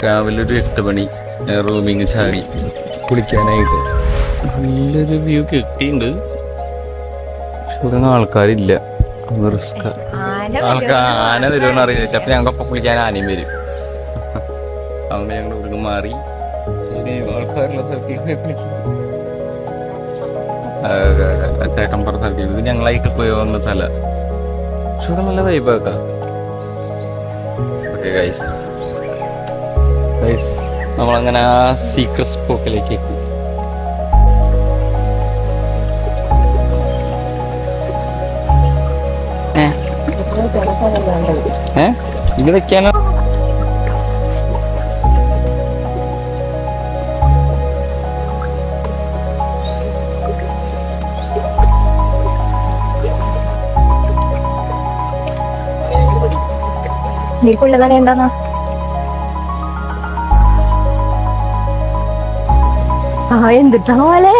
രാവിലെ ഒരു 8 മണി റൂമിങ് ചാടി കുളിക്കാനായിട്ട് നല്ലൊരു വ്യൂ കിട്ടിയിട്ടുണ്ട്. ഇവിടെ ആൾക്കാരില്ല, റിസ്ക്. ആന വരുമെന്ന് അറിയില്ല. അപ്പൊ ഞങ്ങളൊപ്പം കുളിക്കാൻ ആനയും വരും. അതുകൊണ്ട് ഞങ്ങൾ ഇവിടുന്ന് മാറി ആൾക്കാരുള്ള സ്ഥലത്തേക്ക് ചേക്കമ്പറ സ്ഥലത്തേക്ക്. ഇത് ഞങ്ങളായിട്ട് പോയി വന്ന സ്ഥലം. പക്ഷെ ഇവിടെ നല്ല വൈബാക്കാം. ഓക്കെ ഗൈസ്, നമ്മളങ്ങനെ ആ സീക്രട്ട് സ്പോട്ടിലേക്ക് എത്തി. ഇത് വെക്കാനോ? നീക്കുള്ളതാണ് എന്താ എന്തിട്ടാ പോലെ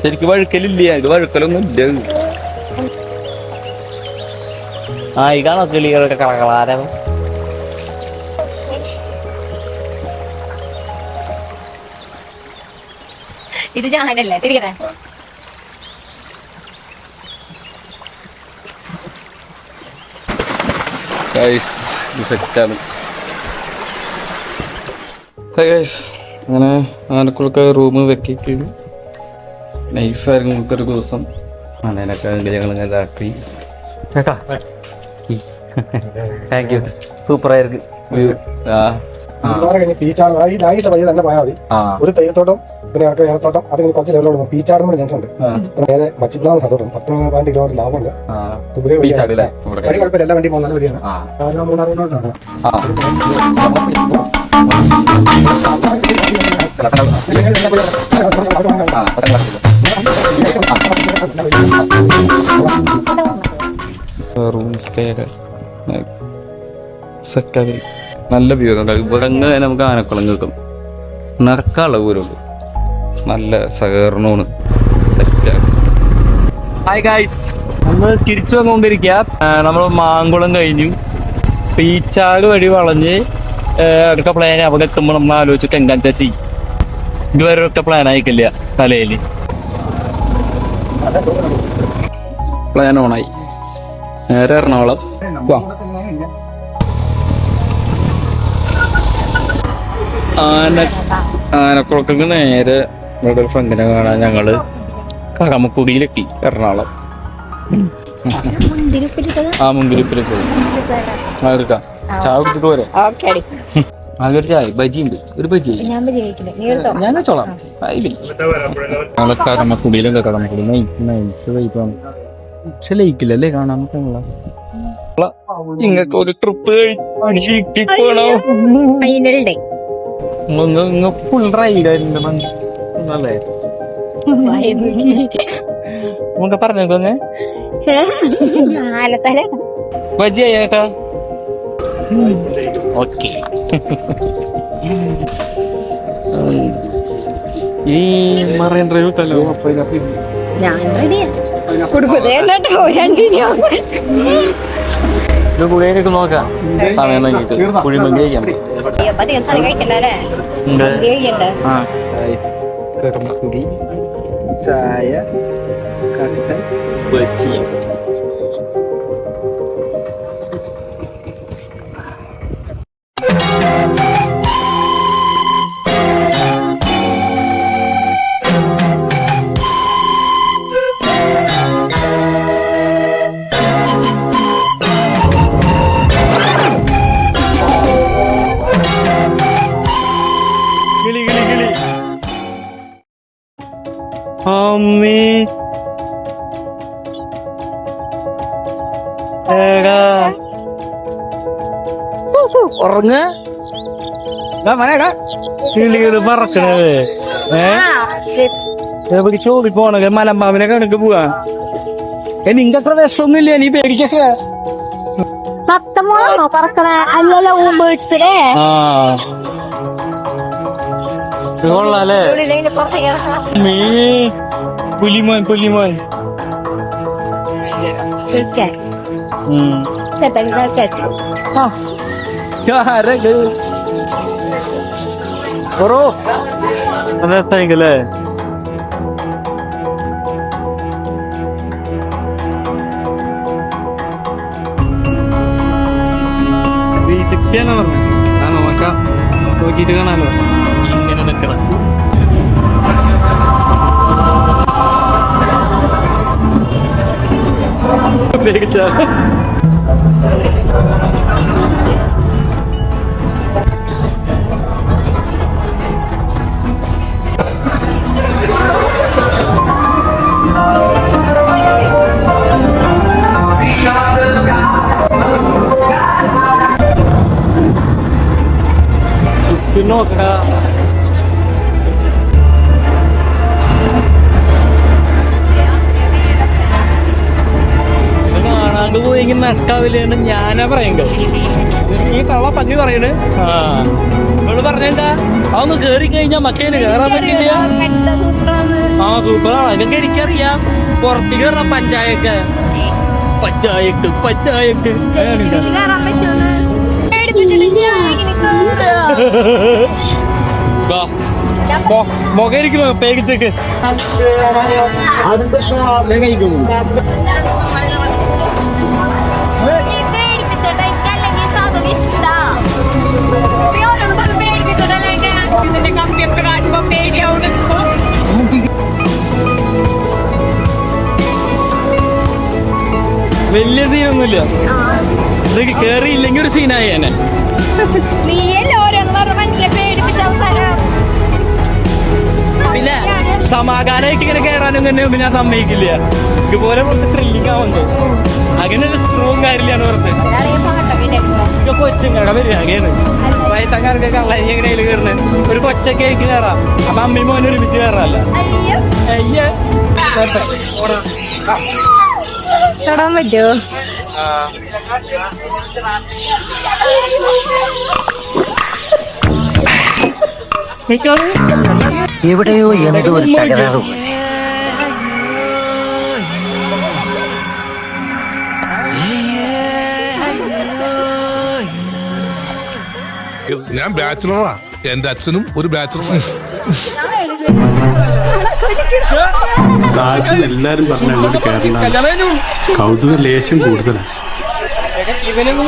ശരിക്കും വഴുക്കലില്ല. ഇത് വഴുക്കലൊന്നും ഇല്ല. ഇതാണോ കിളികളുടെ കളകളാരം? ഇത് ഞാനല്ലേ തിരികെ. സെറ്റാണ്. അങ്ങനെ ആനക്കുളൊക്കെ റൂം വെക്കിട്ട് നൈസായിരുന്നു. നമുക്കൊരു ദിവസം ആനേനൊക്കെ ഞങ്ങളിങ്ങനെ ഇതാക്കി. ചേട്ടാ താങ്ക് യു, സൂപ്പറായിരുന്നു. വഴി തന്നെ പോയാൽ മതി. ഒരു തേയിലത്തോട്ടം, പിന്നെ ഏറത്തോട്ടം, അത് കുറച്ച് ലെവലോട് പീച്ചാടും കൂടെ ജംഗ്ഷൻ ഉണ്ട്. നേരെ മച്ചിപ്ലാവ് സന്തോഷം 10-12 കിലോമീറ്റർ ലാഭമുണ്ട്. കുഴപ്പമില്ല, എല്ലാ വണ്ടി പോകുന്ന വഴിയാണ്. 4-3 കിലോമീറ്റർ. റൂം സ്റ്റേ ഒക്കെ സെറ്റാക്കി നല്ല വ്യൂ ഒക്കെ. ഇവിടെ നമുക്ക് ആനക്കുളം കിട്ടും. നടക്കാനുള്ള ദൂരമുണ്ട്. നല്ല സഹകരണമാണ്. സെറ്റാണ്. ഹായ് ഗായ്സ്, നമ്മൾ തിരിച്ചു വന്നുകൊണ്ടിരിക്കുക. നമ്മൾ മാങ്കുളം കഴിഞ്ഞു പീച്ചാട് വഴി വളഞ്ഞ് അടുത്ത പ്ലാൻ അവിടെ എത്തുമ്പോൾ നമ്മൾ ആലോചിച്ചിട്ട് എന്താ ചെയ്യും. ഇതുവരെ ഒക്കെ പ്ലാൻ ആയിക്കില്ല തലയിൽ. പ്ലാൻ ഓണായി. നേരെ എറണാകുളം. ആനക്കുളത്തേക്ക് നേരെ ഇവിടെ ഒരു ഫ്രണ്ടിനെ കാണാൻ ഞങ്ങള് കടമക്കുടിയിലെത്തി. എറണാകുളം മുന്തിരിപ്പിലേക്ക് എടുക്കാം. ചായ കുടിച്ചിട്ട് പോരെ? ഒരു ചായ, ബജി ഉണ്ട്. ഒരു ബജി ഞാൻ വെച്ചോളാം. ഞങ്ങള് കടമക്കുടിയിലൊക്കെ. കടമക്കുടി നൈസ് വൈബാണ്. പക്ഷെ ലയിക്കില്ലല്ലേ കാണാൻ. ഇങ്ങക്ക് ഒരു ട്രിപ്പ് പോണോ? ഫുൾ റൈഡായിരുന്നു. നമുക്ക് പറഞ്ഞോക്കൊന്ന് ബജിയായേക്കാ. ഓക്കെ, ഈ മറൈൻ ഡ്രൈവ് ഇട്ടല്ലോ. കുഴിയൊക്കെ നോക്കാം. സമയം നോക്കിട്ട് കുഴിമന്തി കഴിക്കാം. കടമക്കുടി ചായ, കട്ടൻ, ബജീസ്. അമ്മേ ഉറങ്ങ മനേടാ. കിളികള് പറക്കണത് എവിടെ ചോദി പോണ മലമ്പാവിനെ കണക്ക് പോവാ നിങ്ങക്ക് അത്ര വിഷമൊന്നുമില്ല നീ പേടിക്കൊക്കെ സത്തമാണോ പറക്കണ അല്ലല്ലോ ഊമ്പേഴ്സിലെ കൊള്ളാല്ലേ മീ പുലിമോൻ പുലിമോൻ രസായിക്കല്ലേ V60 ആണ് പറഞ്ഞത് നോക്കാം നോക്കിട്ട് കാണാലോ ഇങ്ങനെ നിക്കണം ചുറ്റും നോക്കണ കാണാണ്ട് പോയെങ്കിൽ നഷ്ടാവില്ലേന്ന് ഞാനാ പറയുമ്പോ ഈ കള്ള പഞ്ഞു പറയണ് ഇവള് പറഞ്ഞെന്താ അതൊന്ന് കേറി കഴിഞ്ഞാ മറ്റേന് കേറാൻ പറ്റില്ല സൂപ്പറാണ് അതൊക്കെ എനിക്കറിയാം പുറത്തേക്ക് കയറാം പഞ്ചായത്ത് മുഖരിക്കണോ പേകിച്ചേക്ക് കഴിക്കുന്നു വലിയ സീനൊന്നുമില്ല ഇതൊക്കെ കേറിയില്ലെങ്കിൽ ഒരു സീനായി എന്നെ പിന്നെ സമാധാനമായിട്ട് ഇങ്ങനെ കയറാനും തന്നെ ഒന്നും ഞാൻ സമ്മതിക്കില്ല ഇതുപോലെ കുറച്ച് ത്രില്ലിംഗ് ആവുന്നത് അങ്ങനെ സ്ക്രൂവും കാര്യമില്ലാണ് പറഞ്ഞത് കൊച്ചുങ്ങടെ വരികയാണ് വയസ്സക്കാർക്ക് കള്ളി എങ്ങനെയാണ് കയറുന്നത് ഒരു കൊച്ചൊക്കെ ആയിട്ട് കയറാം അപ്പൊ അമ്മയും മോനും ഒരുമിച്ച് കയറാല്ല തൊടാൻ പറ്റുമോ എവിടെയോ എന്തോ ഒരു തകരാറ് ഞാൻ ബാച്ചിലറാ എന്റെ അച്ഛനും ഒരു ബാച്ചിലറാണ് എല്ലാരും പറഞ്ഞ അങ്ങോട്ട് കയറണം കൗതുക ലേശം കൂടുതലാണ്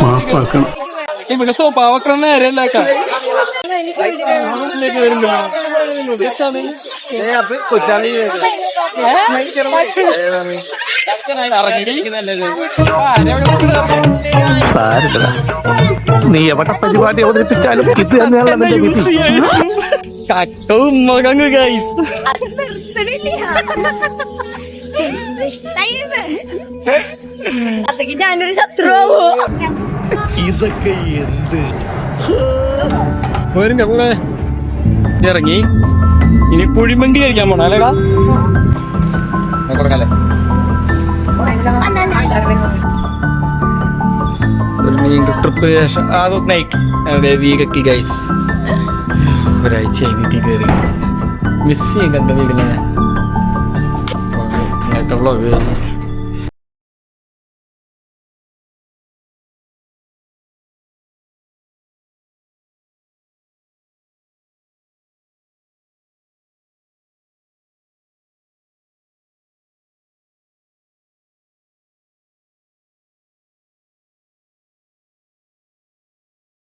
മാപ്പാക്കണം ഇവിടെ സ്വഭാവക്രമം നേരെയല്ലാക്കാം നീ എവിടെ പരിപാടി അവതരിപ്പിച്ചാലും ഇത് തന്നെയാണ് കട്ടവും മകങ്ങ് ഗൈസ് അതൊക്കെ ഞാനൊരു ശത്രുവാവോ ഇതൊക്കെ എന്ത് വരും നമ്മളെ ഇറങ്ങി ഇനി കുഴിമന്തി കഴിക്കാൻ പോണ അല്ലേടാ ഒരു നീണ്ട ട്രിപ്പ് ശേഷം അതൊക്കെ നൈറ്റ് വീക്കൊക്കെ ഗൈസ് ഒരാഴ്ച വീട്ടിൽ കയറി മിസ് ചെയ്യും കണ്ട വീക്കിൽ ഞാൻ നേരത്തെ വ്ളോഗ്